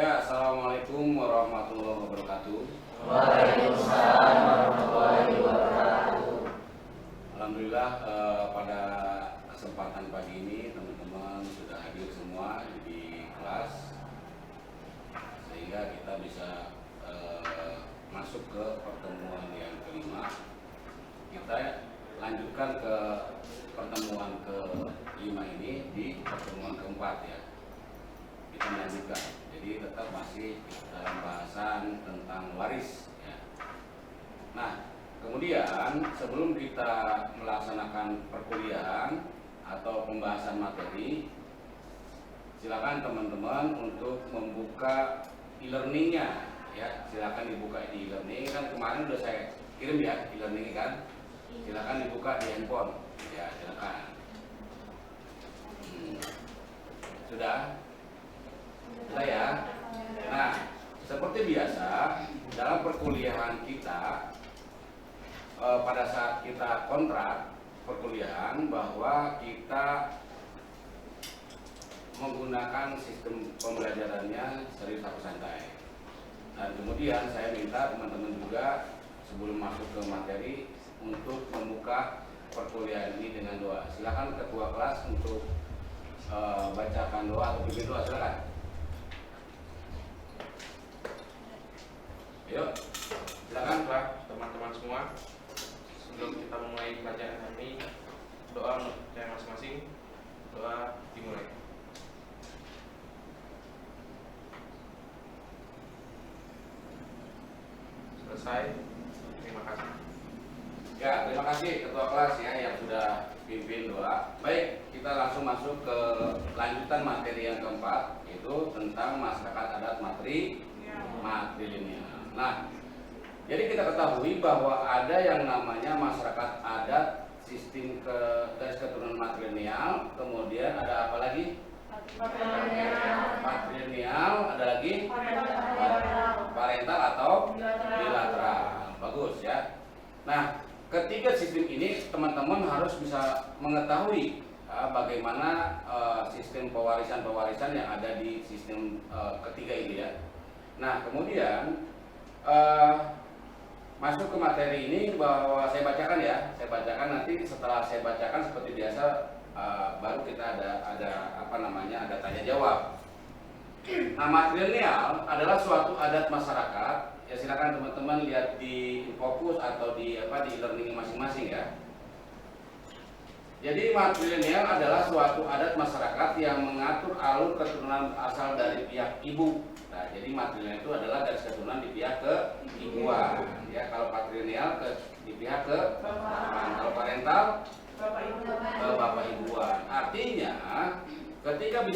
Ya, assalamualaikum warahmatullahi wabarakatuh. Waalaikumsalam warahmatullahi wabarakatuh. Alhamdulillah pada kesempatan pagi ini teman-teman sudah hadir semua di kelas, sehingga kita bisa masuk ke pertemuan yang kelima. Kita lanjutkan ke pertemuan kelima ini di pertemuan keempat ya. Kita melanjutkan. Jadi tetap masih dalam bahasan tentang waris ya. Nah, kemudian sebelum kita melaksanakan perkuliahan atau pembahasan materi, silakan teman-teman untuk membuka e-learningnya ya. Silakan dibuka di e-learning, kan kemarin udah saya kirim ya e-learning kan. Silakan dibuka di handphone ya, silakan. Sudah ya. Nah, seperti biasa dalam perkuliahan kita pada saat kita kontrak perkuliahan bahwa kita menggunakan sistem pembelajarannya serius atau santai. Dan kemudian saya minta teman-teman juga sebelum masuk ke materi untuk membuka perkuliahan ini dengan doa. Silakan ketua kelas untuk bacakan doa atau pimpin doa, silakan. Yuk, silakan Pak, Teman-teman semua, sebelum kita memulai pelajaran hari ini, doa untuk saya masing-masing. Doa dimulai. Selesai. Terima kasih. Ya, terima kasih ketua kelas ya yang sudah pimpin doa. Baik, kita langsung masuk ke lanjutan materi yang keempat, yaitu tentang masyarakat adat matrilineal. Nah, jadi kita ketahui bahwa ada yang namanya masyarakat adat sistem garis keturunan matrilineal, kemudian ada apa lagi? Matrilineal, ada lagi? Parental atau bilateral. Bagus ya. Nah, ketiga sistem ini teman-teman harus bisa mengetahui bagaimana sistem pewarisan yang ada di sistem ketiga ini ya. Nah, kemudian masuk ke materi ini bahwa saya bacakan ya. Saya bacakan, nanti setelah saya bacakan seperti biasa baru kita ada tanya jawab. Nah, matrilineal adalah suatu adat masyarakat. Ya, silakan teman-teman lihat di fokus atau di e-learning masing-masing ya. Jadi matrilineal adalah suatu adat masyarakat yang mengatur alur keturunan asal dari pihak ibu. Nah, jadi matrilineal itu adalah garis keturunan di pihak keibuan. Ya, kalau patrilineal di pihak ke bapak. Kalau parental ke bapak ibuan. Artinya, ketika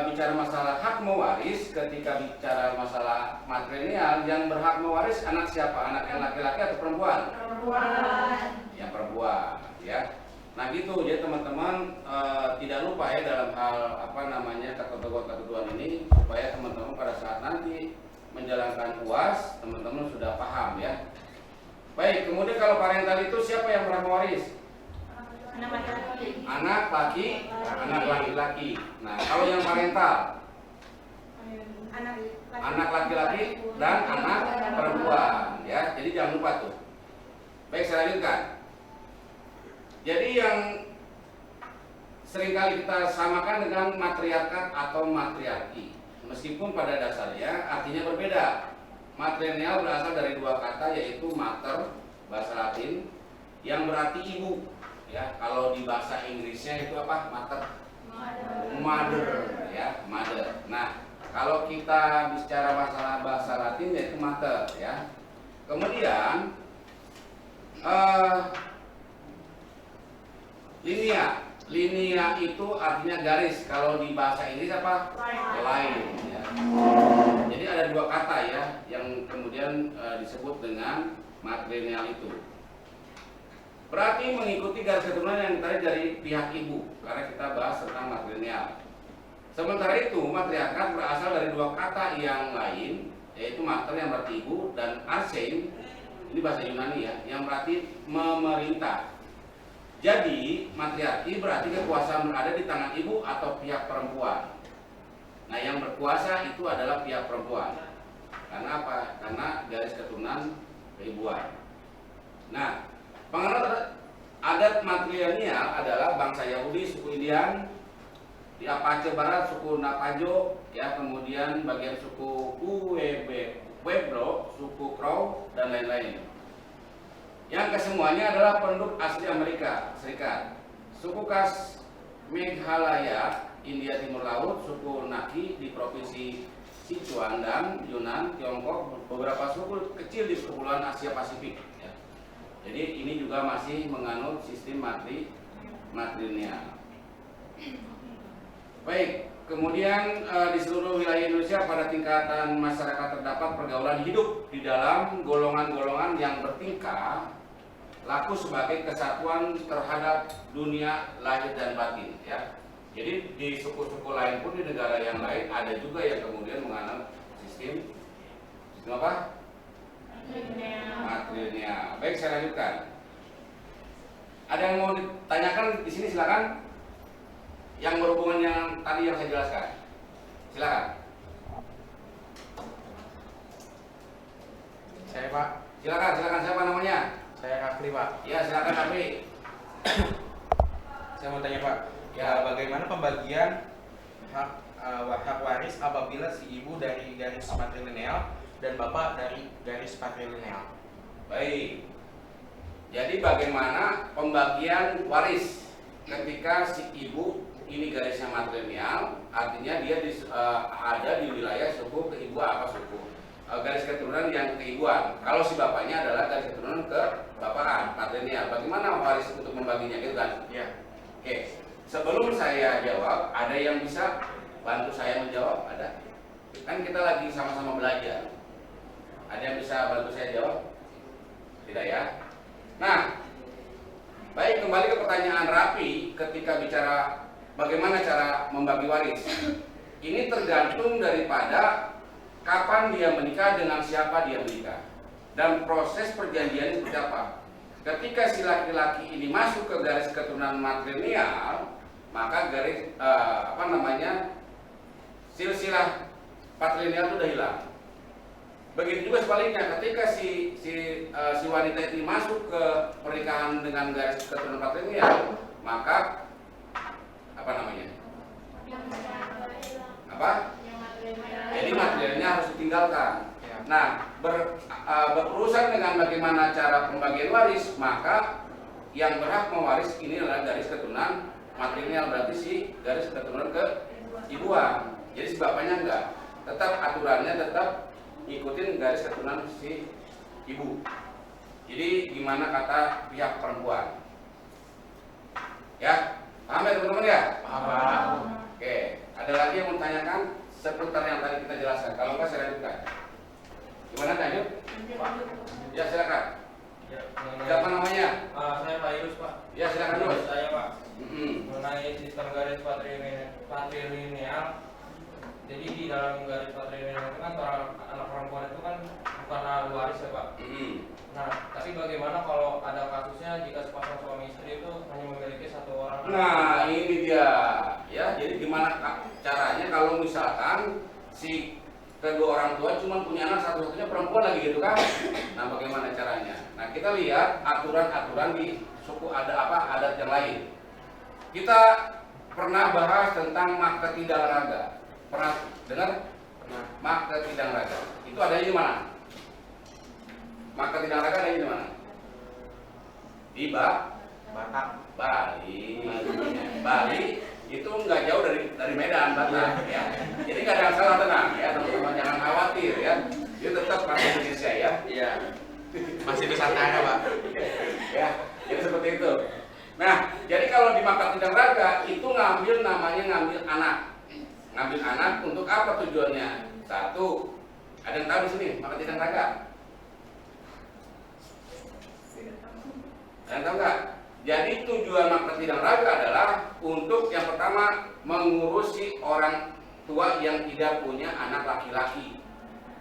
bicara masalah hak mewaris, ketika bicara masalah matrilineal, yang berhak mewaris anak siapa? Anak yang laki-laki atau perempuan? Perempuan. Yang perempuan, ya. Nah gitu, jadi teman-teman tidak lupa ya dalam hal ketentuan ini, supaya teman-teman pada saat nanti menjalankan UAS, teman-teman sudah paham ya. Baik, kemudian kalau parental itu siapa yang berhak mewaris? Anak laki-laki. Nah, kalau yang parental, anak laki-laki dan anak perempuan ya. Jadi jangan lupa tuh. Baik, saya lanjutkan. Jadi yang seringkali kita samakan dengan matriarkat atau matriarki, meskipun pada dasarnya artinya berbeda. Matrilineal berasal dari dua kata, yaitu mater, bahasa Latin, yang berarti ibu. Ya, kalau di bahasa Inggrisnya itu apa? Mother, ya, mother. Nah, kalau kita bicara masalah bahasa Latin yaitu mater, ya. Kemudian linea itu artinya garis. Kalau di bahasa Inggris apa? Line. Ya. Jadi ada dua kata ya yang kemudian disebut dengan matrilineal itu. Berarti mengikuti garis keturunan yang ditarik dari pihak ibu, karena kita bahas tentang matrilineal. Sementara itu matriarkat berasal dari dua kata yang lain, yaitu mater yang berarti ibu dan archein, ini bahasa Yunani ya, yang berarti memerintah. Jadi matriarki berarti kekuasaan berada di tangan ibu atau pihak perempuan. Nah, yang berkuasa itu adalah pihak perempuan. Karena apa? Karena garis keturunan keibuan. Nah, penganut adat matrilineal adalah bangsa Yahudi, suku Indian, di Apache Barat suku Navajo, ya, kemudian bagian suku Pueblo, suku Crow, dan lain-lain. Yang kesemuanya adalah penduduk asli Amerika Serikat. Suku khas Meghalaya, India Timur Laut, suku Naki di provinsi Sichuan dan Yunnan, Tiongkok, beberapa suku kecil di kepulauan Asia Pasifik. Ya. Jadi ini juga masih menganut sistem matrilineal. Baik, kemudian di seluruh wilayah Indonesia pada tingkatan masyarakat terdapat pergaulan hidup di dalam golongan-golongan yang bertingkah laku sebagai kesatuan terhadap dunia lahir dan batin. Ya. Jadi di suku-suku lain pun di negara yang lain ada juga yang kemudian menganut sistem apa? Matrilineal. Baik, saya lanjutkan. Ada yang mau ditanyakan di sini, silakan. Yang berhubungan yang tadi yang saya jelaskan, silakan. Saya Pak. Silakan. Siapa namanya? Saya Rafli Pak. Ya, silakan Rafli. Saya mau tanya Pak. Ya. Bagaimana pembagian hak waris apabila si ibu dari garis matrilineal dan bapak dari garis patrilineal? Baik. Jadi bagaimana pembagian waris ketika si ibu ini garisnya matrilineal, artinya dia ada di wilayah suku keibuan apa suku garis keturunan yang keibuan. Kalau si bapaknya adalah garis keturunan ke bapakan matrilineal. Bagaimana waris untuk membaginya gitu kan? Ya. Oke. Sebelum saya jawab, ada yang bisa bantu saya menjawab? Ada? Kan kita lagi sama-sama belajar. Ada yang bisa bantu saya jawab? Tidak ya? Nah, baik, kembali ke pertanyaan Rapi ketika bicara bagaimana cara membagi waris. Ini tergantung daripada kapan dia menikah, dengan siapa dia menikah, dan proses perjanjian seperti apa. Ketika si laki-laki ini masuk ke garis keturunan matrilineal, maka garis silsilah patrilineal itu sudah hilang. Begitu juga sebaliknya, ketika si wanita ini masuk ke pernikahan dengan garis keturunan patrilineal, maka jadi matrilinealnya harus ditinggalkan. Nah, berurusan dengan bagaimana cara pembagian waris, maka yang berhak mewaris ini adalah garis keturunan matrilineal, berarti si garis keturunan keibuan. Jadi si bapaknya enggak, tetap aturannya tetap ngikutin garis keturunan si ibu. Jadi gimana kata pihak perempuan? Ya, paham ya teman-teman ya? Paham. Oke, ada lagi yang mau tanyakan seputar yang tadi kita jelaskan? Kalau enggak saya lanjutkan. Gimana, lanjut? Ya, silakan. Ya, Siapa namanya? Saya Pak Yus, Pak. Ya, silakan Yus. Saya Pak. Mengenai sistem garis patrilineal. Jadi di dalam garis patrilineal itu kan seorang anak perempuan itu kan bukan ahli waris ya Pak. Nah, tapi bagaimana kalau ada kasusnya jika sepasang suami istri itu hanya memiliki satu orang? Nah, ini dia. Ya, jadi gimana caranya kalau misalkan si kedua orang tua cuma punya anak satu-satunya perempuan lagi gitu kan? Nah, bagaimana caranya? Nah, kita lihat aturan-aturan di suku adat yang lain. Kita pernah bahas tentang makta tidang raga. Pernah dengar? Pernah. Makta tidang raga. Itu adanya di mana? Makta tidang raga adanya di mana? Di Batak, Bali. Bali itu nggak jauh dari Medan, Batak. Ya. Jadi nggak ada yang salah, tenang ya teman-teman, jangan khawatir ya. Dia tetap masih Indonesia ya. Iya. Masih Nusantara Pak. Ya, jadi seperti itu. Nah, jadi kalau di makta tidang raga itu ngambil anak. Ngambil anak untuk apa tujuannya? Satu, ada yang tahu di sini makta tidang raga? Ada yang tahu nggak? Jadi tujuan makta tidang raga adalah untuk yang pertama mengurusi orang tua yang tidak punya anak laki-laki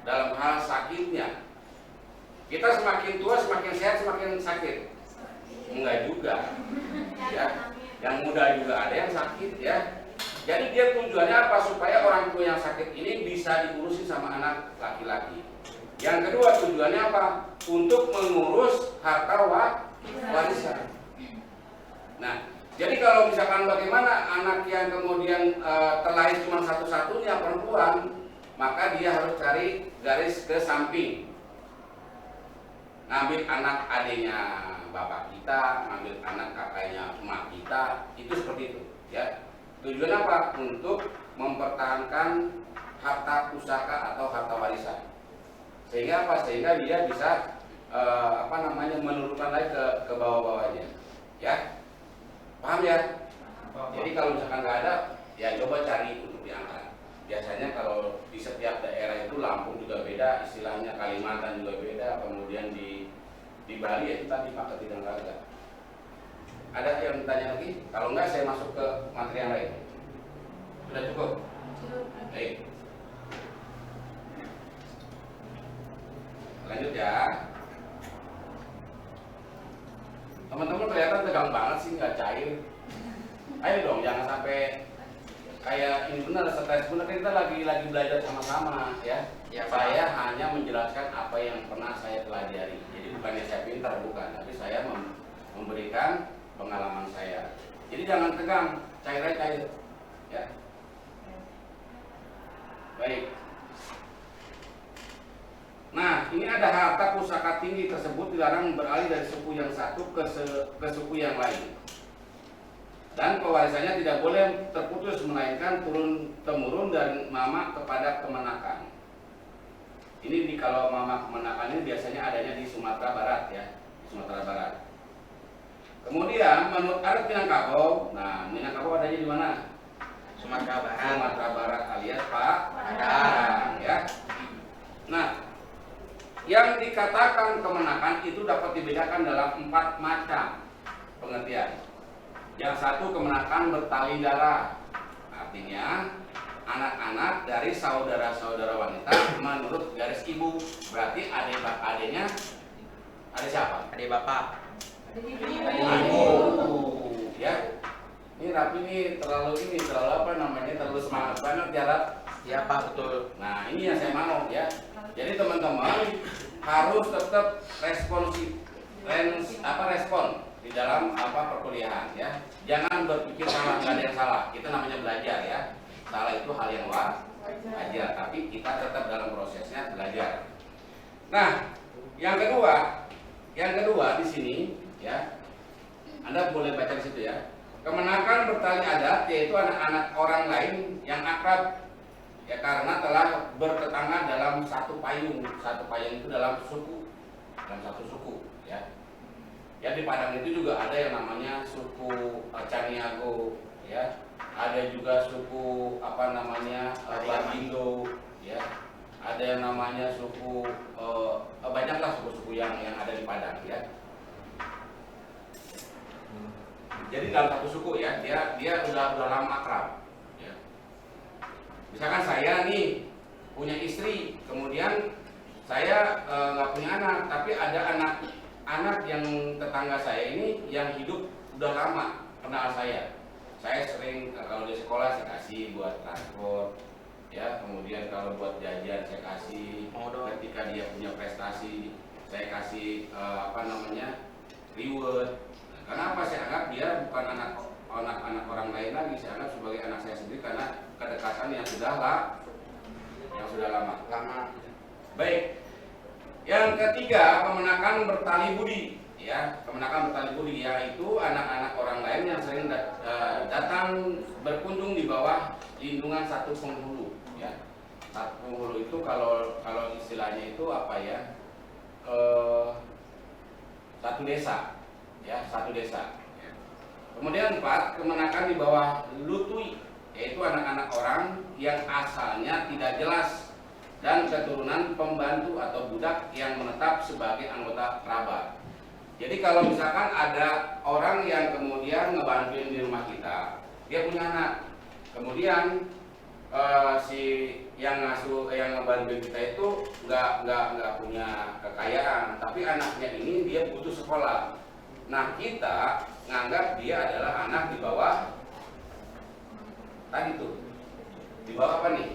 dalam hal sakitnya. Kita semakin tua semakin sehat semakin sakit? Enggak juga. Ya, yang muda juga ada yang sakit ya. Jadi dia tujuannya apa? Supaya orang tua yang sakit ini bisa diurusi sama anak laki-laki. Yang kedua tujuannya apa? Untuk mengurus harta warisan. Nah, jadi kalau misalkan bagaimana anak yang kemudian terlahir cuma satu-satunya perempuan, maka dia harus cari garis ke samping. Ngambil anak adiknya bapak kita, ngambil anak kakaknya emak kita, itu seperti itu, ya. Tujuan apa? Untuk mempertahankan harta pusaka atau harta warisan. Sehingga apa? Sehingga dia bisa menurunkan lagi ke bawah-bawahnya, ya. Paham ya? Jadi kalau misalkan nggak ada, ya coba cari untuk diangkat. Biasanya kalau di setiap daerah itu Lampung juga beda, istilahnya Kalimantan juga beda, kemudian di Bali ya kita dipakai tidak ada. Ada yang ditanya lagi? Kalau enggak saya masuk ke materi yang lain. Sudah cukup? Baik. Lanjut ya. Teman-teman kelihatan tegang banget sih, nggak cair. Ayo dong, jangan sampai kayak ini benar stres benar, kita lagi belajar sama-sama ya. Ya, Saya hanya menjelaskan apa yang pernah saya pelajari. Jadi bukannya saya pintar, bukan, tapi saya memberikan pengalaman saya. Jadi jangan tegang, cair. Ya. Baik. Nah, ini ada harta pusaka tinggi tersebut dilarang beralih dari suku yang satu ke suku yang lain. Dan pewarisannya tidak boleh terputus, melainkan turun-temurun dari mama kepada kemenakan. Ini kalau mama kemenakan ini biasanya adanya di Sumatera Barat ya, di Sumatera Barat. Kemudian menurut adat Minangkabau, nah Minangkabau adanya di mana? Sumatera Barat. Sumatera Barat alias Pak Padang. ya. Nah, yang dikatakan kemenakan itu dapat dibedakan dalam 4 macam pengertian. Yang satu, kemenakan bertali darah, artinya anak-anak dari saudara-saudara wanita menurut garis ibu. Berarti adiknya ada siapa? Adik bapak. Ibu. Ya. Ini Rapi ini terlalu terlalu semangat banget ya Rap. Iya Pak, betul. Nah ini yang saya mau ya. Jadi teman-teman harus tetap respon di dalam perkuliahan ya. Jangan berpikir salah, nggak ada yang salah. Kita namanya belajar ya. Salah itu hal yang wajar, tapi kita tetap dalam prosesnya belajar. Nah, yang kedua di sini ya. Anda boleh baca di situ ya. Kemenakan bertali adat yaitu anak-anak orang lain yang akrab ya karena telah bertetangga dalam satu payung. Satu payung itu dalam satu suku ya. Ya di Padang itu juga ada yang namanya suku Caniago ya. Ada juga suku Bagindo ya. Ada yang namanya suku banyaklah suku-suku yang ada di Padang ya. Jadi dalam satu suku ya, dia udah lama akrab. Ya. Misalkan saya nih punya istri, kemudian saya nggak punya anak, tapi ada anak yang tetangga saya ini yang hidup udah lama kenal saya. Saya sering kalau di sekolah saya kasih buat transport, ya. Kemudian kalau buat jajan saya kasih. Ketika dia punya prestasi, saya kasih reward. Karena apa? Saya anggap dia bukan anak orang lain lagi, saya anggap sebagai anak saya sendiri karena kedekatan yang sudah lama. Baik. Yang ketiga, kemenakan bertali budi, ya. Kemenakan bertali budi yaitu anak-anak orang lain yang sering datang berkunjung di bawah lindungan satu penghulu, ya. Satu penghulu itu kalau istilahnya itu apa ya? Satu desa. Ya, satu desa. Kemudian 4, kemenakan di bawah lutui, yaitu anak-anak orang yang asalnya tidak jelas dan keturunan pembantu atau budak yang menetap sebagai anggota kerabat. Jadi kalau misalkan ada orang yang kemudian ngebantuin di rumah kita, dia punya anak, kemudian si yang ngebantuin kita itu nggak punya kekayaan, tapi anaknya ini dia butuh sekolah. Nah kita nganggap dia adalah anak di bawah tadi tuh. Di bawah apa nih?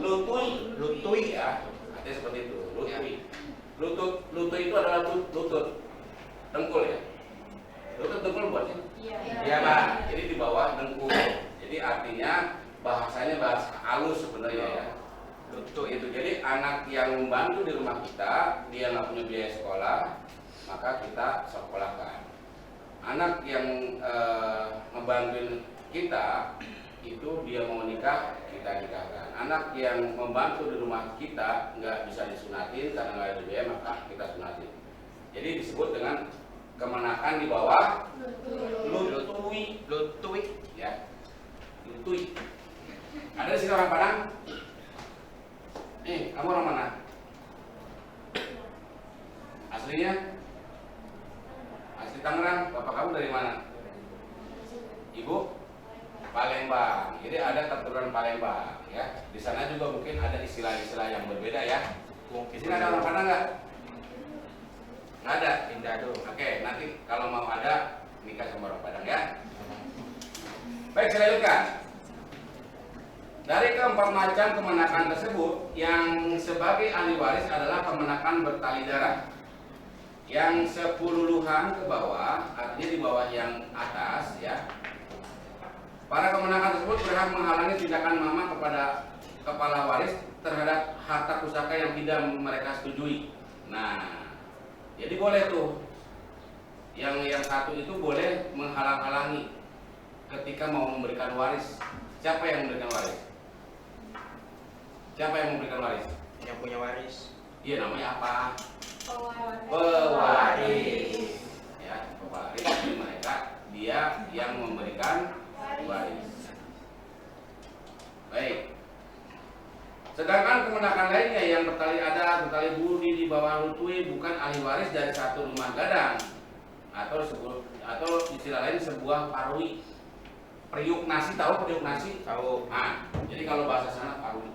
Lutui. Lutui. Ya, artinya seperti itu. Lutui. Lutut itu adalah lutut. Dengkul ya. Lutut dengkul buat sih? Iya, Pak. Jadi di bawah dengkul. Jadi artinya bahasanya bahasa halus sebenarnya ya. Lutut itu. Jadi anak yang membantu di rumah kita, dia nggak punya biaya sekolah, maka kita sekolahkan. Anak yang ngebantuin kita itu dia mau nikah, kita nikahkan. Anak yang membantu di rumah kita nggak bisa disunatin karena nggak ada biaya, maka kita sunatin. Jadi disebut dengan kemenakan di bawah lutui. Lutui. Ya, lutui. Ada di sini orang Padang? Kamu orang mana? Aslinya? Asli Tangerang. Bapak kamu dari mana? Ibu? Palembang. Jadi ada keturunan Palembang ya. Di sana juga mungkin ada istilah-istilah yang berbeda ya. Di sini ada orang Padang nggak? Nggak ada. Tidak ada. Oke, nanti kalau mau ada nikah sama orang Padang ya. Baik, saya lanjutkan. Dari keempat macam kemenakan tersebut, yang sebagai ahli waris adalah kemenakan bertali darah. Yang sepuluhan ke bawah, artinya di bawah yang atas ya. Para kemenakan tersebut berhak menghalangi tindakan mama kepada kepala waris terhadap harta pusaka yang tidak mereka setujui. Nah, jadi boleh tuh. Yang satu itu boleh menghalang-halangi ketika mau memberikan waris. Siapa yang memberikan waris? Siapa yang memberikan waris? Yang punya waris. Iya, namanya apa? Pewaris. Ya, pewaris. Jadi mereka dia yang memberikan waris. Baik. Sedangkan kemenakan lainnya yang bertali adat, bertali budi di bawah lutui bukan ahli waris dari satu rumah gadang atau istilah lain sebuah parui. Periuk nasi, tahu periuk nasi? Tahu. Nah, jadi kalau bahasa sana parui.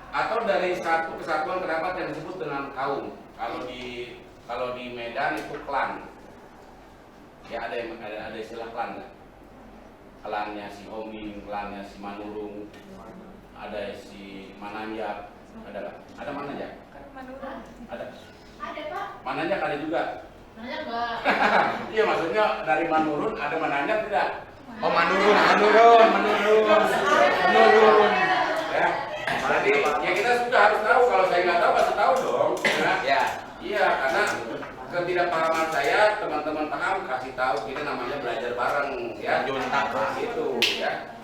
Atau dari satu kesatuan kerabat yang disebut dengan kaum. Kalau di Medan itu klan. Ya ada istilah klan nggak? Klannya si Oming, klannya si Manurung, ada si Mananjak, ada nggak? Ada Mananjak? Ada. Ada, Pak. Mananjak ada juga. Nanya enggak? Iya, maksudnya dari Manurun ada Mananjak tidak? Oh, menurun. Ya. Berarti ya kita sudah harus tahu. Kalau saya nggak tahu pasti tahu dong. Ya. Iya, karena ketidakpahaman saya, teman-teman paham, kasih tahu kita namanya belajar bareng ya. Juntak. Gitu ya.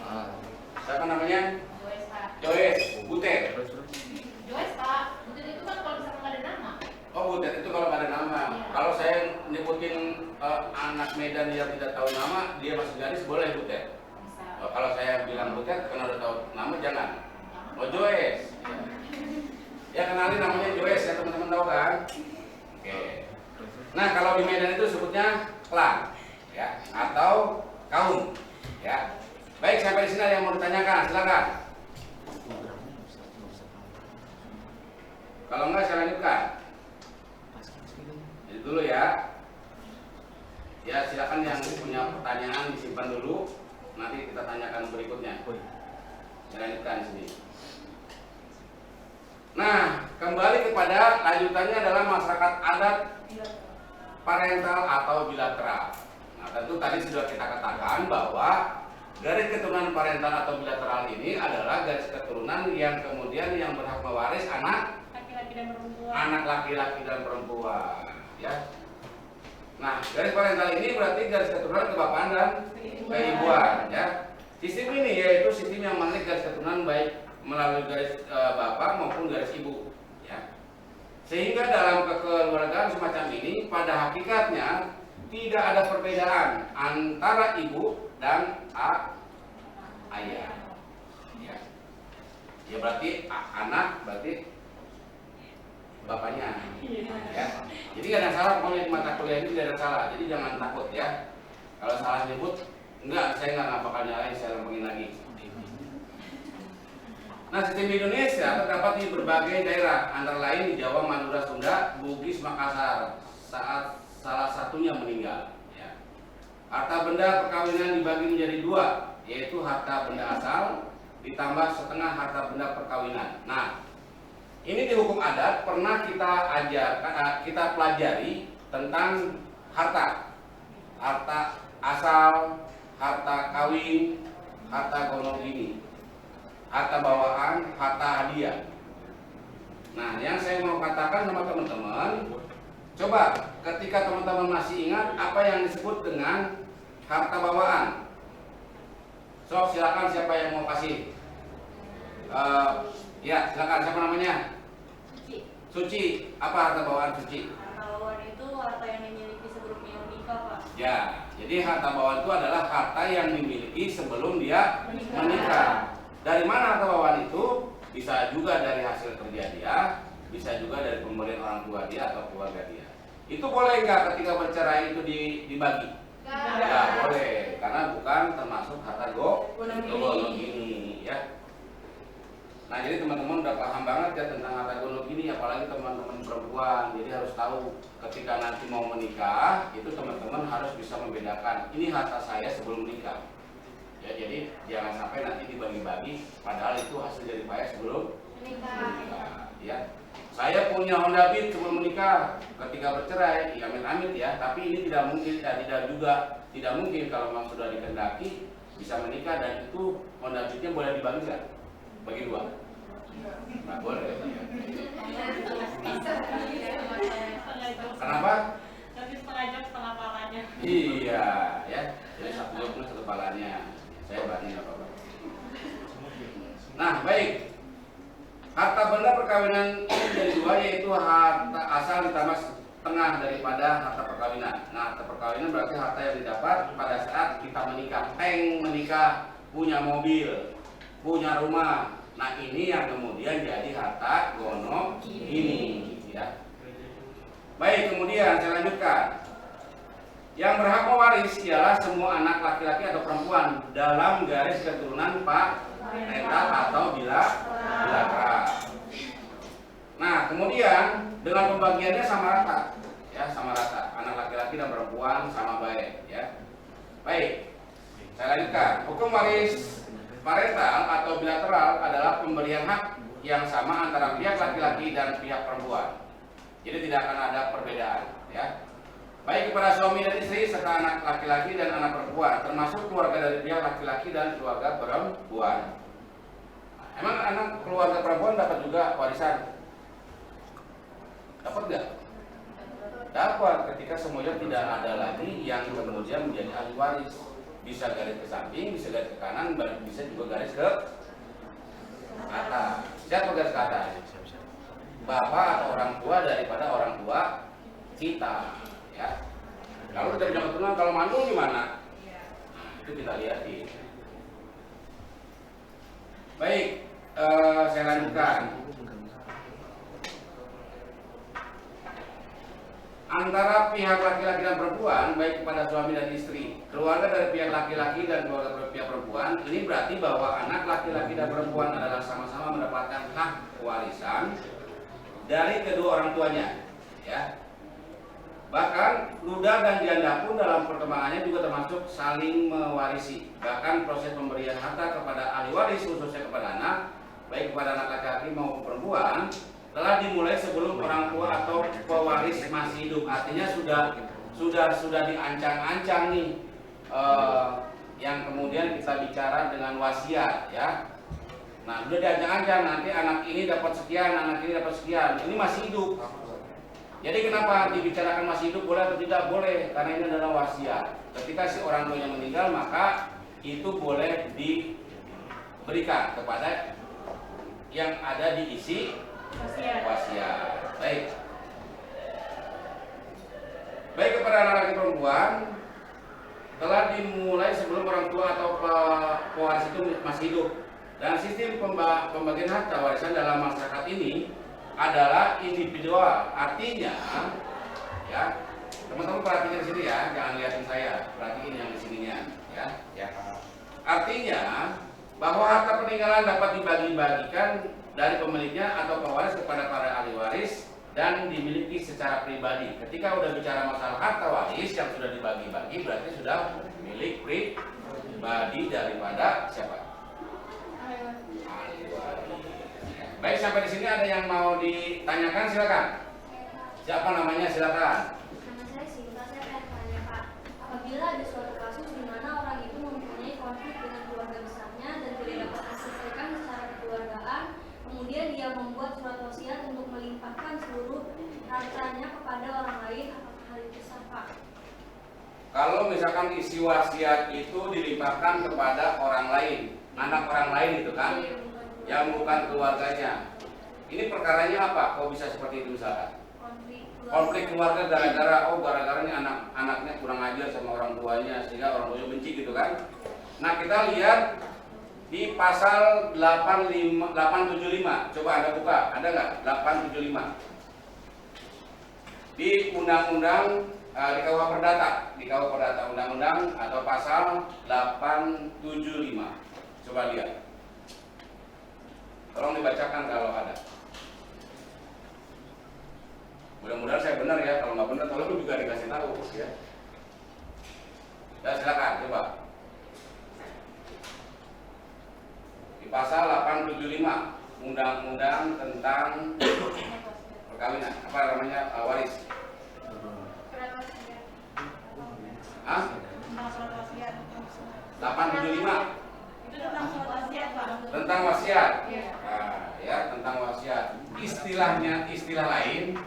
Siapa namanya? Joyce, Pak. Joyce, Butet. Joyce, Pak. Butet itu kan kalau misalkan nggak ada nama. Oh, Butet itu kalau nggak ada nama. Iya. Kalau saya nyebutin anak Medan yang tidak tahu nama, dia masih gadis boleh Butet. Bisa. Kalau saya bilang Butet karena udah tahu nama jangan. Oh, Joyce. Ya kenalin namanya Joyce ya, teman-teman tahu kan? Oke. Nah, kalau di Medan itu sebutnya klan ya atau kaum ya. Baik, sampai di sini ada yang mau ditanyakan, silakan. Kalau enggak saya lanjutkan. Jadi dulu ya. Ya, silakan yang punya pertanyaan disimpan dulu. Nanti kita tanyakan berikutnya. Saya lanjutkan di sini. Nah, kembali kepada lanjutannya adalah masyarakat adat parental atau bilateral. Nah, tentu tadi sudah kita katakan bahwa garis keturunan parental atau bilateral ini adalah garis keturunan yang kemudian yang berhak mewaris anak Laki-laki dan perempuan. anak laki-laki dan perempuan, ya. Nah, garis parental ini berarti garis keturunan kebapaan dan keibuan, ya. Sistem ini yaitu sistem yang menarik garis keturunan baik melalui garis bapak maupun garis ibu, ya. Sehingga dalam kekeluargaan semacam ini pada hakikatnya tidak ada perbedaan antara ibu dan ayah, ya. Ya berarti anak berarti bapaknya, ya. Jadi nggak ada salah pokoknya di mata kuliah ini tidak ada salah. Jadi jangan takut ya. Kalau salah nyebut, enggak, saya nggak bakal nyalain, saya lempengin lagi. Nah, sistem di Indonesia terdapat di berbagai daerah, antara lain di Jawa, Madura, Sunda, Bugis, Makassar. Saat salah satunya meninggal. Ya. Harta benda perkawinan dibagi menjadi dua, yaitu harta benda asal ditambah setengah harta benda perkawinan. Nah, ini di hukum adat pernah kita pelajari tentang harta asal, harta kawin, harta gonogini, harta bawaan, harta hadiah. Nah, yang saya mau katakan sama teman-teman, coba ketika teman-teman masih ingat apa yang disebut dengan harta bawaan. So, silakan siapa yang mau kasih? Ya, silakan, siapa namanya? Suci. Apa harta bawaan Suci? Harta bawaan itu harta yang dimiliki sebelum dia menikah, Pak. Ya, jadi harta bawaan itu adalah harta yang dimiliki sebelum dia menikah. Dari mana harta bawaan itu? Bisa juga dari hasil kerja dia, bisa juga dari pemberian orang tua dia atau keluarga dia. Itu boleh nggak ketika bercerai itu dibagi? Ya boleh, karena bukan termasuk harta gonogini, ya. Nah, jadi teman-teman udah paham banget ya tentang harta gonogini, apalagi teman-teman perempuan. Jadi harus tahu ketika nanti mau menikah, itu teman-teman harus bisa membedakan ini harta saya sebelum menikah. Ya, jadi jangan sampai nanti dibagi-bagi, padahal itu hasil dari payah sebelum menikah. Ya, saya punya Honda Beat sebelum menikah, ketika bercerai, ya amit-amit ya. Tapi ini tidak mungkin, tidak mungkin kalau memang sudah dikehendaki bisa menikah dan itu Honda Beatnya boleh dibagi nggak? Bagi dua? Nggak boleh. Kenapa? Tapi setengah jam setengah palanya. Iya, ya. Jadi satu joknya satu palanya. Saya berani nggak apa-apa. Nah, baik. Harta benda perkawinan ini jadi dua, yaitu harta asal ditambah setengah daripada harta perkawinan. Nah, harta perkawinan berarti harta yang didapat pada saat kita menikah. Menikah, punya mobil, punya rumah. Nah, ini yang kemudian jadi harta gonogini, ya. Baik, kemudian saya lanjutkan. Yang berhak mewaris ialah semua anak laki-laki atau perempuan dalam garis keturunan parental atau bilateral. Nah, kemudian dengan pembagiannya sama rata, ya, sama rata. Anak laki-laki dan perempuan sama baik, ya. Baik, saya lanjutkan. Hukum waris parental atau bilateral adalah pemberian hak yang sama antara pihak laki-laki dan pihak perempuan. Jadi tidak akan ada perbedaan, ya. Baik kepada suami dan istri serta anak laki-laki dan anak perempuan, termasuk keluarga dari pihak laki-laki dan keluarga perempuan. Emang anak keluarga perempuan dapat juga warisan? Dapat nggak? Dapat, ketika semuanya tidak ada lagi yang kemudian menjadi ahli waris. Bisa garis ke samping, bisa garis ke kanan, bisa juga garis ke atas. Siapa garis ke atas? Bapak atau orang tua daripada orang tua kita, ya. Kalau kita punya keturunan, kalau mandul gimana? Nah, itu kita lihatin. Baik, saya lanjutkan. Antara pihak laki-laki dan perempuan, baik kepada suami dan istri, keluarga dari pihak laki-laki dan keluarga dari pihak perempuan, ini berarti bahwa anak laki-laki dan perempuan adalah sama-sama mendapatkan hak warisan dari kedua orang tuanya, ya. Bahkan luda dan janda pun dalam perkembangannya juga termasuk saling mewarisi. Bahkan proses pemberian harta kepada ahli waris khususnya kepada anak, baik kepada anak laki-laki maupun perempuan, telah dimulai sebelum orang tua atau pewaris masih hidup. Artinya sudah diancang-ancang nih, yang kemudian kita bicara dengan wasiat, ya. Nah, sudah diancang-ancang, nanti anak ini dapat sekian, anak ini dapat sekian. Ini masih hidup. Jadi kenapa dibicarakan masih hidup boleh atau tidak boleh? Karena ini adalah wasiat. Ketika si orang tuanya meninggal, maka itu boleh diberikan kepada yang ada di isi wasiat. Baik kepada anak laki perempuan telah dimulai sebelum orang tua atau pewaris itu masih hidup. Dan sistem pembagian harta warisan dalam masyarakat ini adalah individual. Artinya, ya, teman-teman perhatikan di sini ya, jangan lihatin saya, perhatiin yang di sininya, ya. Artinya bahwa harta peninggalan dapat dibagi-bagikan dari pemiliknya atau pewaris kepada para ahli waris dan dimiliki secara pribadi. Ketika udah bicara masalah harta waris yang sudah dibagi-bagi, berarti sudah milik pribadi daripada siapa? Ahli waris. Baik, sampai di sini ada yang mau ditanyakan, silakan. Siapa namanya, silakan. Nama saya Sinta, saya pengen tanya Pak, apabila ada suatu kasus di mana orang itu mempunyai konflik dengan keluarga besarnya dan tidak dapat diselesaikan secara kekeluargaan, kemudian dia membuat surat wasiat untuk melimpahkan seluruh hartanya kepada orang lain, apakah hal itu sah Pak? Kalau misalkan isi wasiat itu dilimpahkan kepada orang lain, anak orang lain itu kan, yang bukan keluarganya, ini perkaranya apa? Kok bisa seperti itu misalkan? Konflik keluarga gara-gara ini anaknya kurang ajar sama orang tuanya sehingga orang tuanya benci gitu kan. Nah, kita lihat di pasal 875. Coba Anda buka, ada nggak 875? Di undang-undang di KUH Perdata, undang-undang atau pasal 875. Coba lihat. Tolong dibacakan kalau ada. Mudah-mudahan saya benar ya, kalau nggak benar tolong juga dikasih tahu ya. Ya silakan coba. Di pasal 875 Undang-Undang tentang perkawinan, apa namanya, waris. Hah? 875 Itu tentang surat wasiat Pak. tentang wasiat. Nah, ya tentang wasiat. Istilahnya istilah lain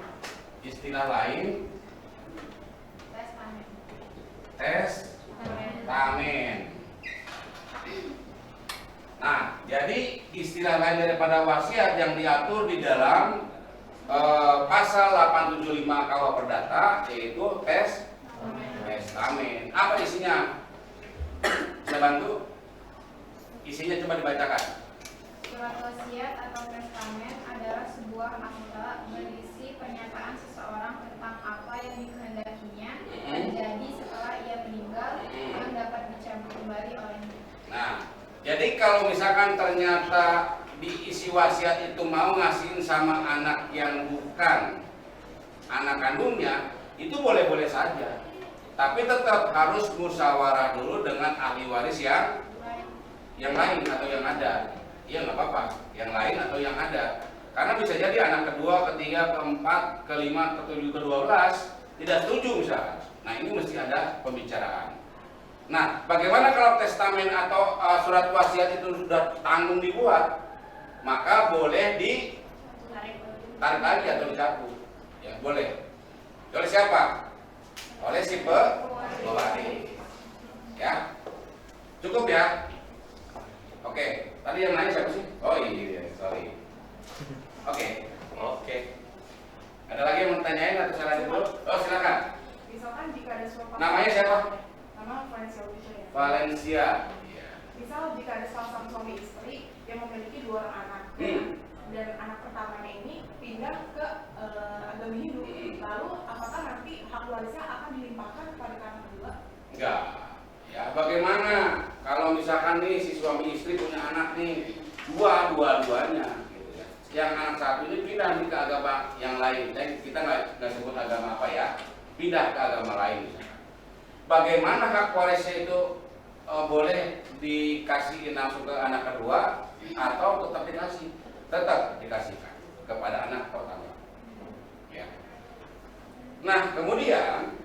testamen. Nah, jadi istilah lain daripada wasiat yang diatur di dalam pasal 875 KUH Perdata yaitu testamen. Apa isinya? Bisa bantu? Isinya coba dibacakan. Surat wasiat atau testamen adalah sebuah akta berisi pernyataan seseorang tentang apa yang dikehendakinya terjadi setelah ia meninggal yang dapat dicabut kembali olehnya. Nah, jadi kalau misalkan ternyata di isi wasiat itu mau ngasihin sama anak yang bukan anak kandungnya, itu boleh-boleh saja. Tapi tetap harus musyawarah dulu dengan ahli waris yang lain atau yang ada. Iya nggak apa-apa, yang lain atau yang ada. Karena bisa jadi anak kedua, ketiga, keempat, kelima, ketujuh, ke-12 tidak setuju misalkan. Nah ini mesti ada pembicaraan. Nah bagaimana kalau testamen atau surat wasiat itu sudah tanggung dibuat, maka boleh ditarik lagi atau dicabut. Ya boleh. Oleh siapa? Oleh si pewaris. Ya, cukup ya. Oke, tadi yang nanya siapa sih? Oh iya, sorry. Oke. Ada lagi yang mau tanyain atau saya lanjut dulu? Oh silakan. Misalkan jika ada suatu Namanya siapa? nama Valencia Wijaya. Valencia. Misal jika ada salah satu suami istri yang memiliki 2 orang anak dan anak pertamanya ini pindah ke agama Hindu, lalu apakah nanti hak warisnya akan dilimpahkan kepada anak kedua? Enggak. Ya, bagaimana kalau misalkan nih si suami istri punya anak nih dua-duanya gitu ya. Yang anak satu ini pindah nih ke agama yang lain. Kita nggak sebut agama apa ya. Pindah ke agama lain misalkan. Bagaimana hak warisnya itu boleh dikasih langsung ke anak kedua atau tetap dikasih? Tetap dikasihkan kepada anak pertama. Ya. Nah, kemudian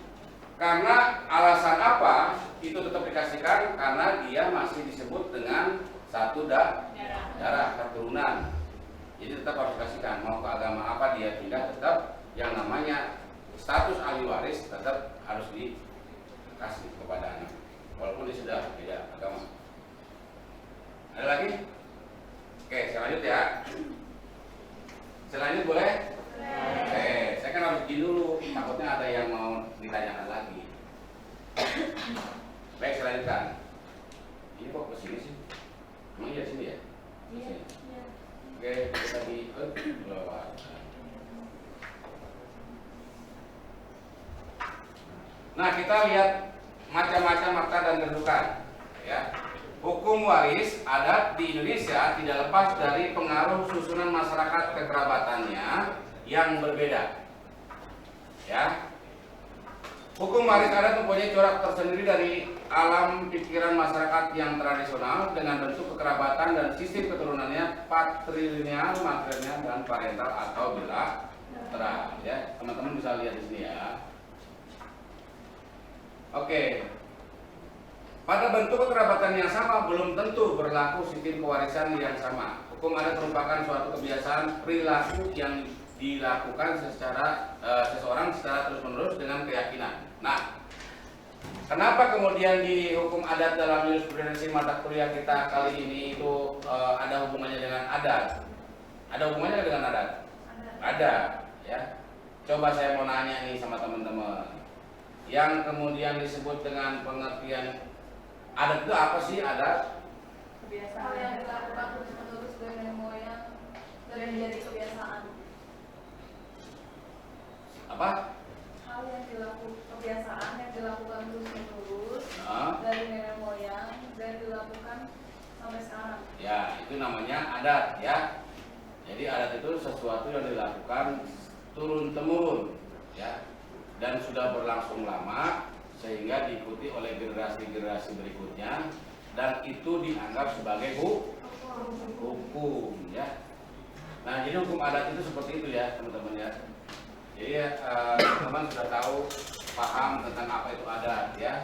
karena alasan apa itu tetap dikasihkan? Karena dia masih disebut dengan satu darah keturunan. Jadi tetap harus dikasihkan. Mau ke agama apa dia pindah, tetap yang namanya status ahli waris tetap harus dikasih kepada anak. Walaupun dia sudah beda agama. Ada lagi? Oke, saya lanjut ya. Saya lanjut boleh? Oke, saya kan harus izin dulu. Takutnya ada yang mau ditanyakan lagi. Baik, saya lanjutkan. Ini kok kesini sih? Emang iya sini ya? Iya. Oke, kita di lewat. Nah, kita lihat macam-macam makna dan kedudukan. Ya. Hukum waris adat di Indonesia tidak lepas dari pengaruh susunan masyarakat kekerabatannya yang berbeda. Ya. Hukum waris adat mempunyai corak tersendiri dari alam pikiran masyarakat yang tradisional dengan bentuk kekerabatan dan sistem keturunannya patrilineal, matrilineal, dan parental atau bilateral. Ya, teman-teman bisa lihat di sini ya. Oke. Pada bentuk kekerabatan yang sama belum tentu berlaku sistem pewarisan yang sama. Hukum adat merupakan suatu kebiasaan perilaku yang dilakukan seseorang secara terus-menerus dengan keyakinan. Nah, kenapa kemudian di hukum adat dalam jurisprudensi mata kuliah kita kali ini itu ada hubungannya dengan adat? Ada hubungannya dengan adat? Ada, ya. Coba saya mau nanya nih sama teman-teman. Yang kemudian disebut dengan pengertian adat itu apa sih adat? Hal yang dilakukan terus-menerus dari nenek moyang dan menjadi kebiasaan. Apa? Hal yang kebiasaan yang dilakukan terus-menerus Nah, dari nenek moyang dan dilakukan sampai sekarang. ya, itu namanya adat, ya. Jadi adat itu sesuatu yang dilakukan turun-temurun, ya, dan sudah berlangsung lama sehingga diikuti oleh generasi-generasi berikutnya dan itu dianggap sebagai hukum, ya. Nah, jadi hukum adat itu seperti itu ya, teman-teman ya. Jadi teman-teman sudah tahu, paham tentang apa itu adat, ya.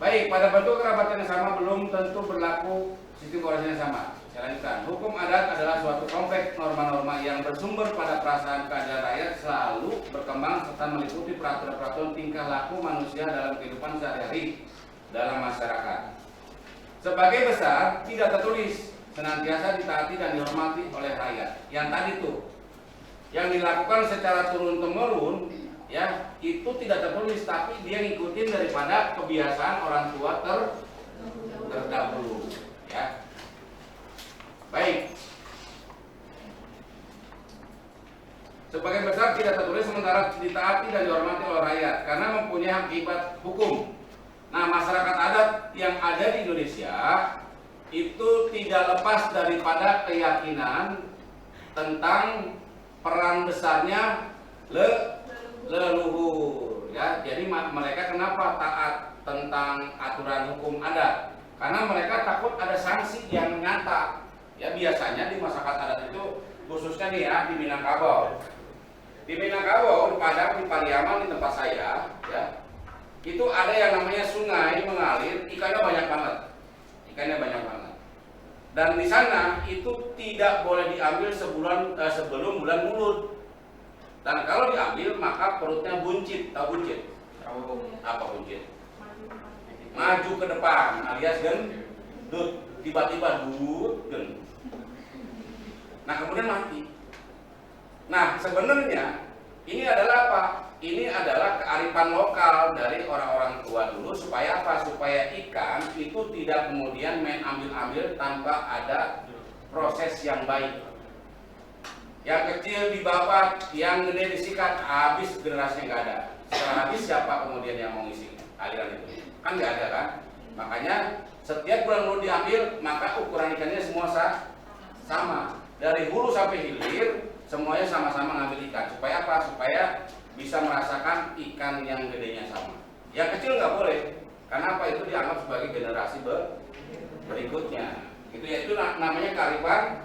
Baik, pada bentuk kerabatan yang sama belum tentu berlaku sistem pewarisan yang sama. Saya lanjutkan. Hukum adat adalah suatu kompleks norma-norma yang bersumber pada perasaan keadilan rakyat selalu berkembang serta meliputi peraturan-peraturan tingkah laku manusia dalam kehidupan sehari-hari dalam masyarakat. Sebagai besar tidak tertulis, senantiasa ditaati dan dihormati oleh rakyat. Yang tadi tuh, yang dilakukan secara turun-temurun, ya, itu tidak tertulis, tapi dia ngikutin daripada kebiasaan orang tua terdahulu, ya. Baik. Sebagai besar tidak tertulis sementara ditaati dan dihormati oleh rakyat karena mempunyai akibat hukum. Nah, masyarakat adat yang ada di Indonesia itu tidak lepas daripada keyakinan tentang peran besarnya leluhur, ya. Jadi mereka kenapa taat tentang aturan hukum adat? Karena mereka takut ada sanksi yang nyata. Ya, biasanya di masyarakat adat itu khususnya nih ya di Minangkabau. Di Minangkabau, di Padang, di Pariaman, di tempat saya, ya, itu ada yang namanya sungai mengalir, ikannya banyak banget. Ikannya banyak banget. Dan di sana itu tidak boleh diambil sebelum bulan Mulut. Dan kalau diambil maka perutnya buncit. Tahu buncit? Apa buncit? Maju ke depan alias gendut. Tiba-tiba gendut. Nah, kemudian mati. Nah, sebenarnya ini adalah apa? Ini adalah kearifan lokal dari orang-orang tua dulu supaya apa? Supaya ikan itu tidak kemudian main ambil-ambil tanpa ada proses yang baik. Yang kecil dibabat, yang gede disikat, habis generasinya nggak ada. Setelah habis siapa kemudian yang mau ngisi aliran itu? Kan nggak ada kan? Makanya setiap bulan Mulut diambil, maka ukuran ikannya semua sama. Dari hulu sampai hilir semuanya sama-sama ngambil ikan. Supaya apa? Supaya bisa merasakan ikan yang gedenya sama. Yang kecil nggak boleh. Karena apa? Itu dianggap sebagai generasi berikutnya. Itu ya, itu namanya kearifan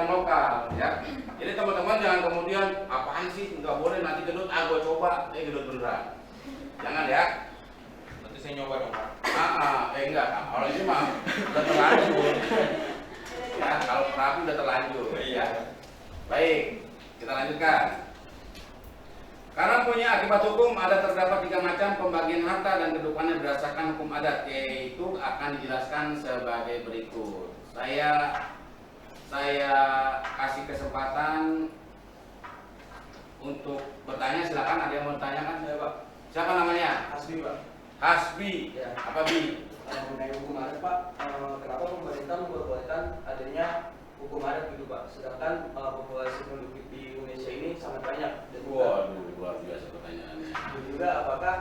lokal, ya. Jadi teman-teman jangan kemudian apaan sih nggak boleh nanti gendut, gue coba, gendut beneran. Jangan ya. Nanti saya nyoba dong, Pak. Enggak. Kalau ini mah udah terlanjur. Ya, kalau terapi udah terlanjur. Iya. Baik, kita lanjutkan. Karena punya akibat hukum, ada terdapat 3 macam pembagian harta dan kedudukannya berdasarkan hukum adat, yaitu akan dijelaskan sebagai berikut. Saya kasih kesempatan untuk bertanya, silakan. Ada yang mau bertanyakan? Saya, Pak. Siapa namanya? Hasbi, Pak. Hasbi. Ya. Apa Bi? Mengenai hukum adat, Pak, kenapa pemerintah memperbolehkan adanya hukum adat gitu, Pak? Sedangkan populasi penduduk di Indonesia ini sangat banyak. Dan Waduh, luar biasa pertanyaannya. juga apakah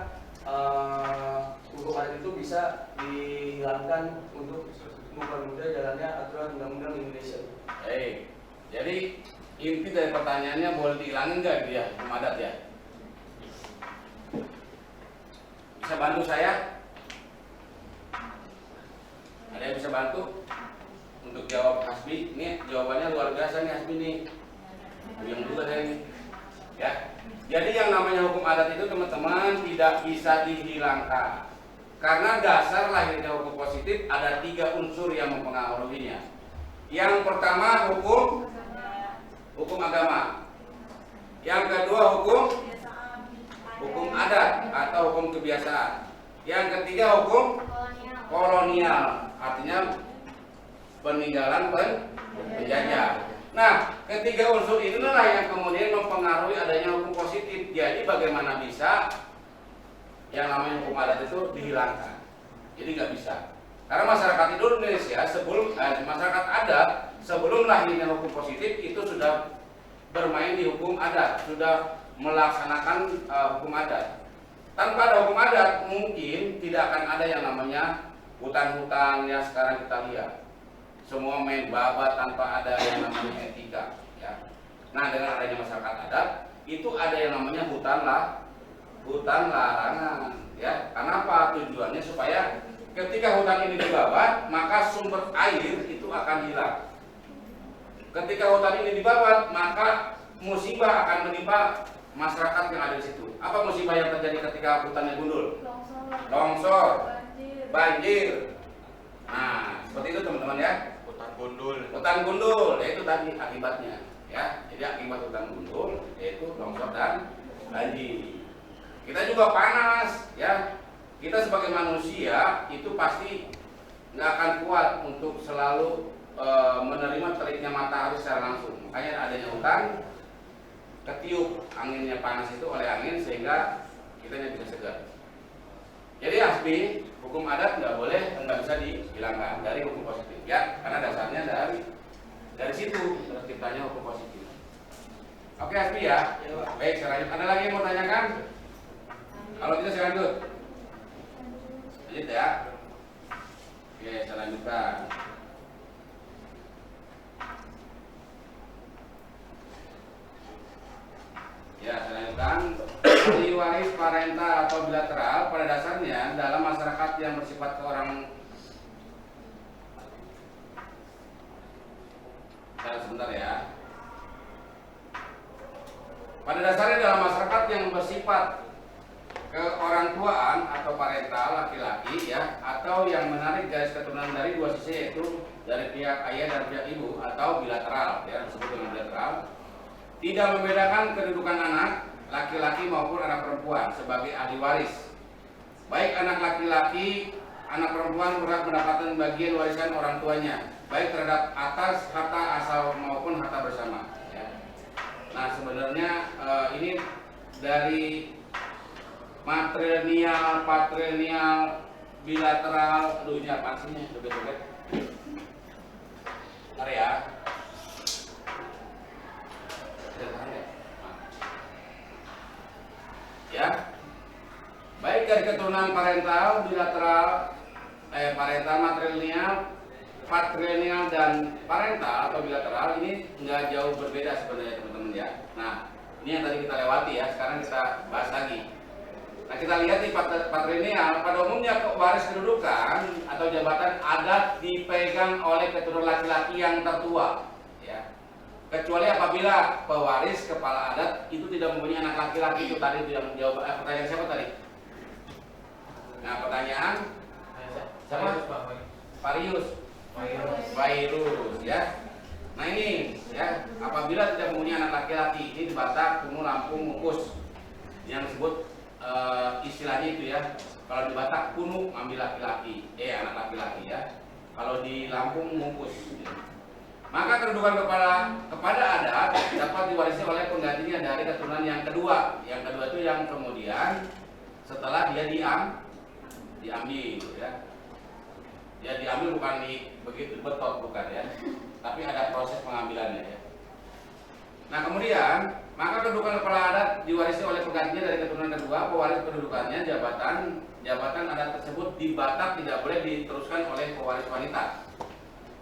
hukum adat itu bisa dihilangkan untuk mempermudah jalannya aturan undang-undang di Indonesia? Baik, jadi inti dari pertanyaannya boleh dihilangin nggak dia hukum adat ya? Bisa bantu saya? Ada yang bisa bantu untuk jawab Hasbi? Ini jawabannya luar biasa nih Hasbi nih. Yang juga saya ini. Ya. Jadi yang namanya hukum adat itu teman-teman tidak bisa dihilangkan. Karena dasar lahirnya hukum positif ada 3 unsur yang mempengaruhinya. Yang pertama hukum agama. Yang kedua hukum adat atau hukum kebiasaan. Yang ketiga hukum kolonial, artinya peninggalan penjajah. Nah, ketiga unsur inilah yang kemudian mempengaruhi adanya hukum positif. Jadi bagaimana bisa yang namanya hukum adat itu dihilangkan? Jadi nggak bisa. Karena masyarakat Indonesia masyarakat adat sebelum lahirnya hukum positif itu sudah bermain di hukum adat, sudah melaksanakan hukum adat. Tanpa ada hukum adat mungkin tidak akan ada yang namanya hutan-hutan yang sekarang kita lihat. Semua main babat tanpa ada yang namanya etika. Ya. Nah, dengan adanya masyarakat adat itu ada yang namanya hutan larangan. Ya, kenapa? Tujuannya supaya ketika hutan ini dibabat, maka sumber air itu akan hilang. Ketika hutan ini dibabat, maka musibah akan menimpa masyarakat yang ada di situ. Apa musibah yang terjadi ketika hutannya gundul? Longsor, banjir. Nah, seperti itu teman-teman ya. Hutan gundul, yaitu tadi akibatnya. Ya, jadi akibat hutan gundul yaitu longsor dan banjir. Kita juga panas, ya. Kita sebagai manusia itu pasti nggak akan kuat untuk selalu menerima teriknya matahari secara langsung. Makanya adanya hutan, ketiup anginnya panas itu oleh angin sehingga kita bisa segar. Jadi Hasbi, hukum adat nggak bisa dihilangkan dari hukum positif, ya, karena dasarnya dari situ terciptanya hukum positif. Oke Hasbi ya. Baik, saya lanjut. Ada lagi yang mau tanyakan? Kalau tidak saya lanjut. Lanjut ya. Oke, saya lanjutkan. Ya, saya lanjutkan. Ahli waris parental atau bilateral pada dasarnya dalam masyarakat yang bersifat sebentar ya. Pada dasarnya dalam masyarakat yang bersifat keorangtuaan atau parental laki-laki ya, atau yang menarik garis keturunan dari dua sisi, yaitu dari pihak ayah dan pihak ibu, atau bilateral ya, disebut dengan bilateral, tidak membedakan kedudukan anak laki-laki maupun anak perempuan sebagai ahli waris. Baik anak laki-laki, anak perempuan berhak mendapatkan bagian warisan orang tuanya, baik terhadap atas harta asal maupun harta bersama. Ya. Nah sebenarnya ini dari matrilineal, patrilineal, bilateral, aduh ini apa sih ini? Dobet-dobet. Bentar ya. Ya, baik dari keturunan parental, bilateral, parental, matrilineal, patrilineal dan parental atau bilateral ini nggak jauh berbeda sebenarnya teman-teman ya. Nah, ini yang tadi kita lewati ya. Sekarang kita bahas lagi. Nah, kita lihat di patrilineal, pada umumnya waris kedudukan atau jabatan adat dipegang oleh keturunan laki-laki yang tertua. Ya. Kecuali apabila pewaris kepala adat itu tidak mempunyai anak laki-laki. Itu tadi yang jawab pertanyaan siapa tadi? Nah pertanyaan siapa? Farius ya. Nah ini ya, apabila tidak mempunyai anak laki-laki, ini di Batak, Kumu, Lampung, Mungkus yang disebut istilahnya itu ya. Kalau di Batak Kumu ambil laki-laki, anak laki-laki ya. Kalau di Lampung Mungkus. Maka kedudukan kepada adat dapat diwarisi oleh penggantinya dari keturunan yang kedua. Yang kedua itu yang kemudian setelah dia diambil ya. Dia diambil bukan begitu betot bukan ya. Tapi ada proses pengambilannya ya. Nah kemudian maka kedudukan kepala adat diwarisi oleh penggantinya dari keturunan kedua. Pewaris kedudukannya jabatan adat tersebut di Batak tidak boleh diteruskan oleh pewaris wanita.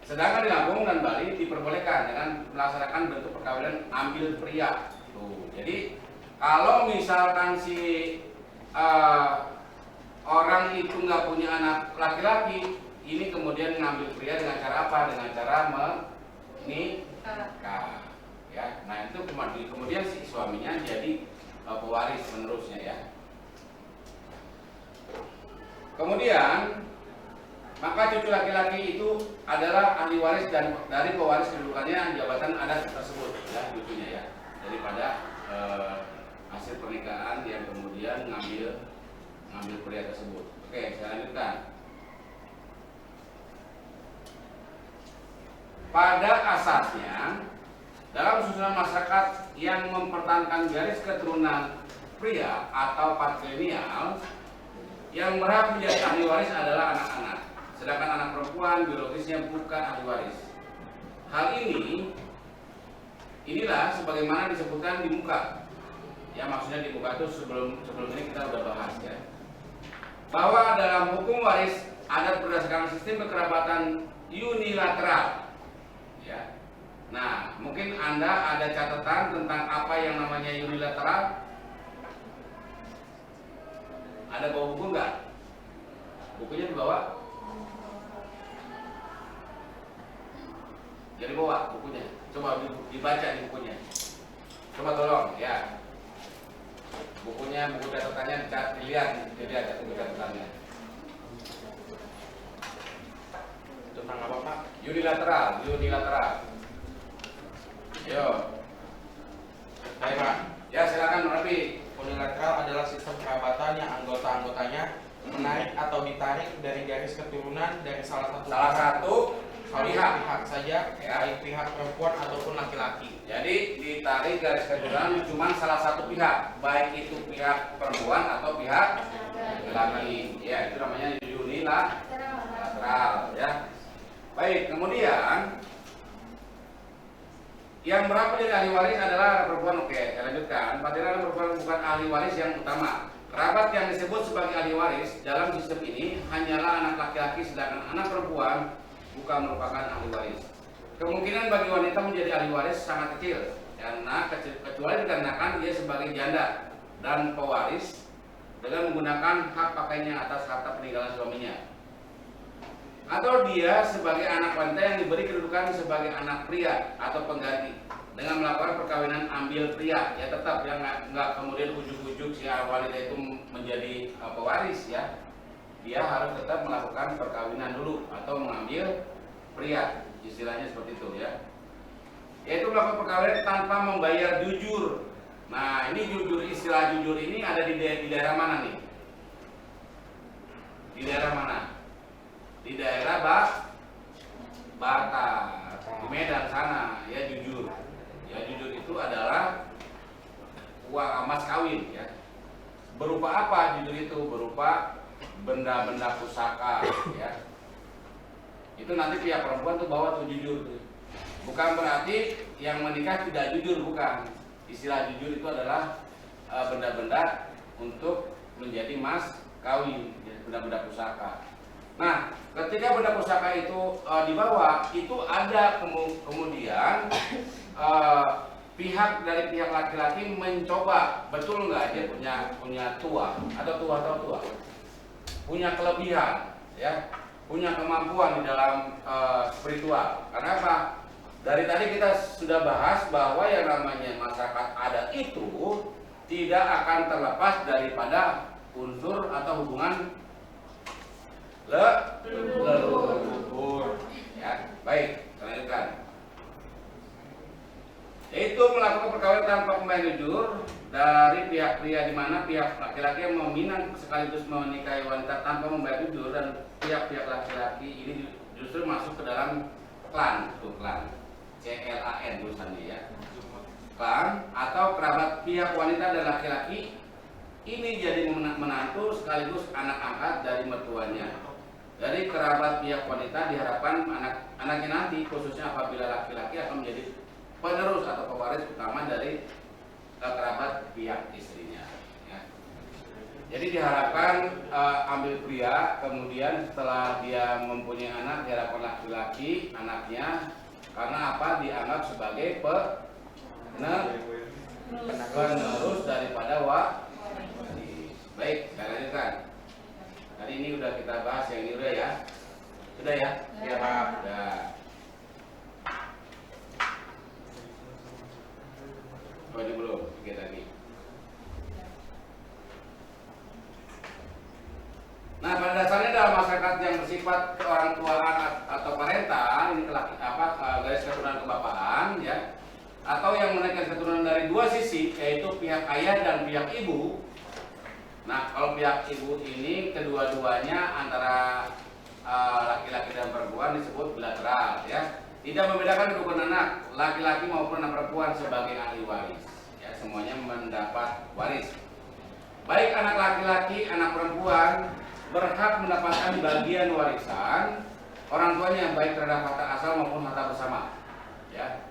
Sedangkan di Lampung dan Bali diperbolehkan dengan melaksanakan bentuk perkawinan ambil pria. Tuh. Jadi kalau misalkan si orang itu nggak punya anak laki-laki, ini kemudian ngambil pria dengan cara apa? Dengan cara menikah. Ya, nah itu kemudian si suaminya jadi pewaris penerusnya ya. Kemudian maka cucu laki-laki itu adalah ahli waris dan dari pewaris kedudukannya jabatan adat tersebut ya cucunya ya, daripada hasil pernikahan yang kemudian ngambil pria tersebut. Oke, saya lanjutkan. Pada asasnya dalam susunan masyarakat yang mempertahankan garis keturunan pria atau patrilineal, yang berhak menjadi ahli waris adalah anak-anak. Sedangkan anak perempuan biologisnya bukan ahli waris. Hal inilah sebagaimana disebutkan di muka. Ya maksudnya di muka itu sebelum ini kita udah bahas ya. Bahwa dalam hukum waris adat berdasarkan sistem kekerabatan unilateral. Ya. Nah, mungkin Anda ada catatan tentang apa yang namanya unilateral? Ada bawa buku nggak? Bukunya dibawa? Jadi bawa bukunya, coba dibaca di bukunya. Coba tolong ya. Buku catatannya dilihat buku catatannya. Tentang apa Pak? Unilateral. Yo. Baik Pak. Ya silakan Rafi. Unilateral adalah sistem kerabatan yang anggota-anggotanya menarik atau ditarik dari garis keturunan dari salah satu pihak saja, baik pihak perempuan ataupun laki-laki. Jadi ditarik garis keturunan cuma salah satu pihak, baik itu pihak perempuan atau pihak laki. Ya itu namanya unilateral ya. Baik, kemudian yang berhak menjadi ahli waris adalah anak perempuan. Oke, saya lanjutkan. Padahal anak perempuan bukan ahli waris yang utama. Kerabat yang disebut sebagai ahli waris dalam sistem ini hanyalah anak laki-laki, sedangkan anak perempuan bukan merupakan ahli waris. Kemungkinan bagi wanita menjadi ahli waris sangat kecil, karena kecuali dikarenakan dia sebagai janda dan pewaris dengan menggunakan hak pakainya atas harta peninggalan suaminya, atau dia sebagai anak wanita yang diberi kedudukan sebagai anak pria atau pengganti dengan melakukan perkawinan ambil pria. Ya tetap yang nggak kemudian ujuk-ujuk si wanita itu menjadi pewaris ya, dia harus tetap melakukan perkawinan dulu atau mengambil pria, istilahnya seperti itu ya. Yaitu melakukan perkawinan tanpa membayar jujur. Nah ini jujur, istilah jujur ini ada di daerah mana nih? Di daerah mana? Di daerah Batak, di Medan sana ya jujur. Ya jujur itu adalah uang mas kawin ya. Berupa apa jujur itu? Berupa benda-benda pusaka ya. Itu nanti pihak perempuan tuh bawa tuh jujur tuh. Bukan berarti yang menikah tidak jujur, bukan. Istilah jujur itu adalah benda-benda untuk menjadi mas kawin, ya, benda-benda pusaka. Nah, ketika benda pusaka itu dibawa, itu ada kemudian pihak dari pihak laki-laki mencoba, betul nggak dia punya tua atau tua, punya kelebihan, ya, punya kemampuan di dalam spiritual. Karena apa? Dari tadi kita sudah bahas bahwa yang namanya masyarakat adat itu tidak akan terlepas daripada unsur atau hubungan leluhur. Ya, baik, lanjutkan. Yaitu melakukan perkawinan tanpa pembayaran jujur dari pihak pria, di mana pihak laki-laki yang meminang sekaligus menikahi wanita tanpa membayar jujur, dan pihak-pihak laki-laki ini justru masuk ke dalam klan, klan, CLAN tulisannya ya, klan atau kerabat pihak wanita dan laki-laki ini jadi menantu sekaligus anak angkat dari mertuanya. Dari kerabat pihak wanita diharapkan anaknya nanti, khususnya apabila laki-laki, akan menjadi penerus atau pewaris utama dari kerabat pihak istrinya. Ya. Jadi diharapkan ambil pria, kemudian setelah dia mempunyai anak diharapkan laki-laki anaknya, karena apa? Dianggap sebagai penerus daripada waris. Baik, saya lanjutkan. Tadi ini udah kita bahas yang ini udah ya. Sudah ya? Ya Pak. Sudah. Oh ini belum, sedikit lagi. Nah pada dasarnya dalam masyarakat yang bersifat keorangtuaan atau parental, ini garis keturunan kebapaan ya, atau yang menaikkan keturunan dari dua sisi, yaitu pihak ayah dan pihak ibu. Nah kalau pihak ibu ini kedua-duanya antara laki-laki dan perempuan disebut bilateral ya. Tidak membedakan kedudukan anak laki-laki maupun anak perempuan sebagai ahli waris. Ya, semuanya mendapat waris. Baik anak laki-laki, anak perempuan berhak mendapatkan bagian warisan orang tuanya baik terhadap harta asal maupun harta bersama. Ya.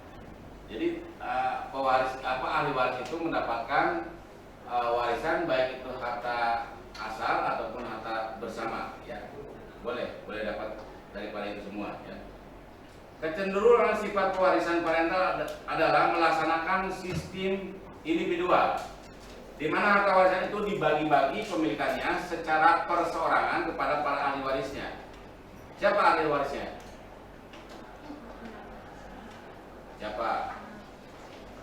Jadi ahli waris itu mendapatkan warisan baik itu harta asal ataupun harta bersama. Ya. Boleh dapat daripada itu semua. Ya. Kecenderungan sifat pewarisan parental adalah melaksanakan sistem individual, di mana harta warisan itu dibagi-bagi pemilikannya secara perseorangan kepada para ahli warisnya. Siapa ahli warisnya? Siapa?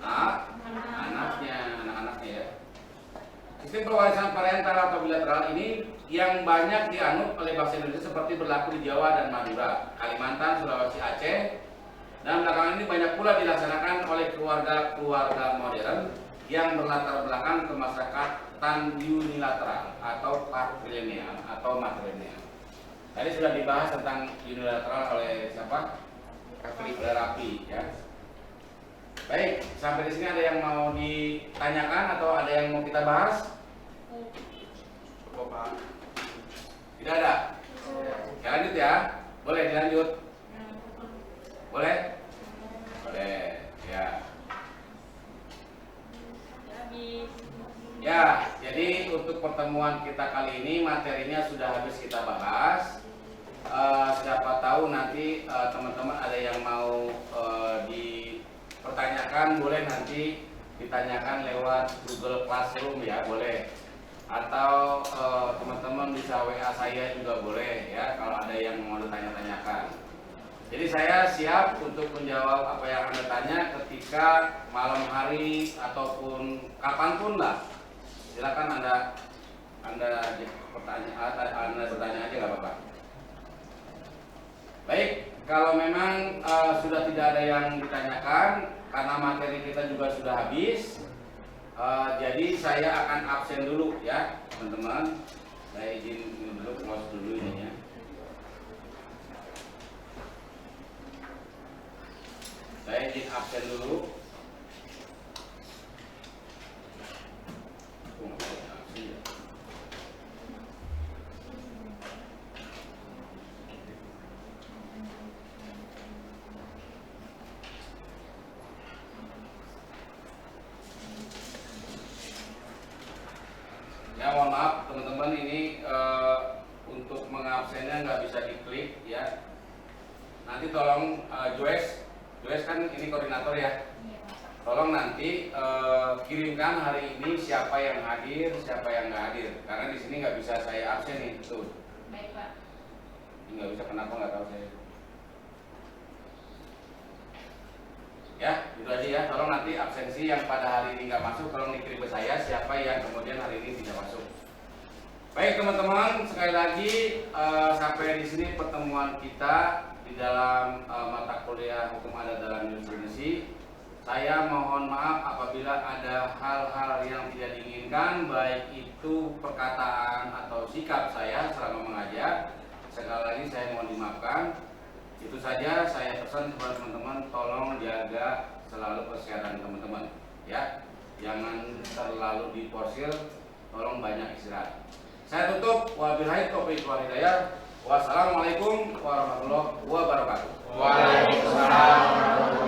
Anak-anaknya ya. Sistem pewarisan parental atau bilateral ini yang banyak dianut oleh bangsa Indonesia seperti berlaku di Jawa dan Madura, Kalimantan, Sulawesi, Aceh, dan belakangan ini banyak pula dilaksanakan oleh keluarga-keluarga modern yang berlatar belakang kemasyarakatan unilateral atau patrilineal atau matrilineal. Tadi sudah dibahas tentang unilateral oleh siapa? Rapi ya. Baik, sampai di sini ada yang mau ditanyakan atau ada yang mau kita bahas? Cukup Pak. Tidak ada? Ya lanjut ya. Boleh dilanjut? Boleh? Boleh, ya. Ya, jadi untuk pertemuan kita kali ini materinya sudah habis kita bahas. Siapa tahu nanti teman-teman ada yang mau dipertanyakan, boleh nanti ditanyakan lewat Google Classroom ya, boleh. Atau teman-teman bisa WA saya juga boleh ya, kalau ada yang mau ditanya-tanyakan. Jadi saya siap untuk menjawab apa yang Anda tanya ketika malam hari ataupun kapanpun lah. Silakan Anda bertanya aja nggak apa-apa. Baik, kalau memang sudah tidak ada yang ditanyakan karena materi kita juga sudah habis. Jadi saya akan absen dulu ya teman-teman. Saya izin dulu, close dulu ininya. Saya izin absen dulu. Ya mohon maaf teman-teman, ini untuk mengabsennya nggak bisa diklik ya. Nanti tolong Joyce kan ini koordinator ya. Tolong nanti kirimkan hari ini siapa yang hadir, siapa yang nggak hadir. Karena di sini nggak bisa saya absen nih, tuh. Baik Pak. Ini nggak bisa, kenapa nggak tahu saya. Ya, itu aja ya. Tolong nanti absensi yang pada hari ini nggak masuk, tolong dikirim ke saya siapa yang kemudian hari ini tidak masuk. Baik teman-teman, sekali lagi sampai di sini pertemuan kita di dalam mata kuliah Hukum Adat dalam Jurisprudensi. Saya mohon maaf apabila ada hal-hal yang tidak diinginkan, baik itu perkataan atau sikap saya selama mengajar. Sekali lagi saya mohon dimaafkan. Itu saja saya pesan kepada teman-teman, tolong jaga selalu kesehatan teman-teman ya. Jangan terlalu diporsir, tolong banyak istirahat. Saya tutup, wabillahi taufiq wal hidayah. Wassalamualaikum warahmatullahi wabarakatuh. Waalaikumsalam.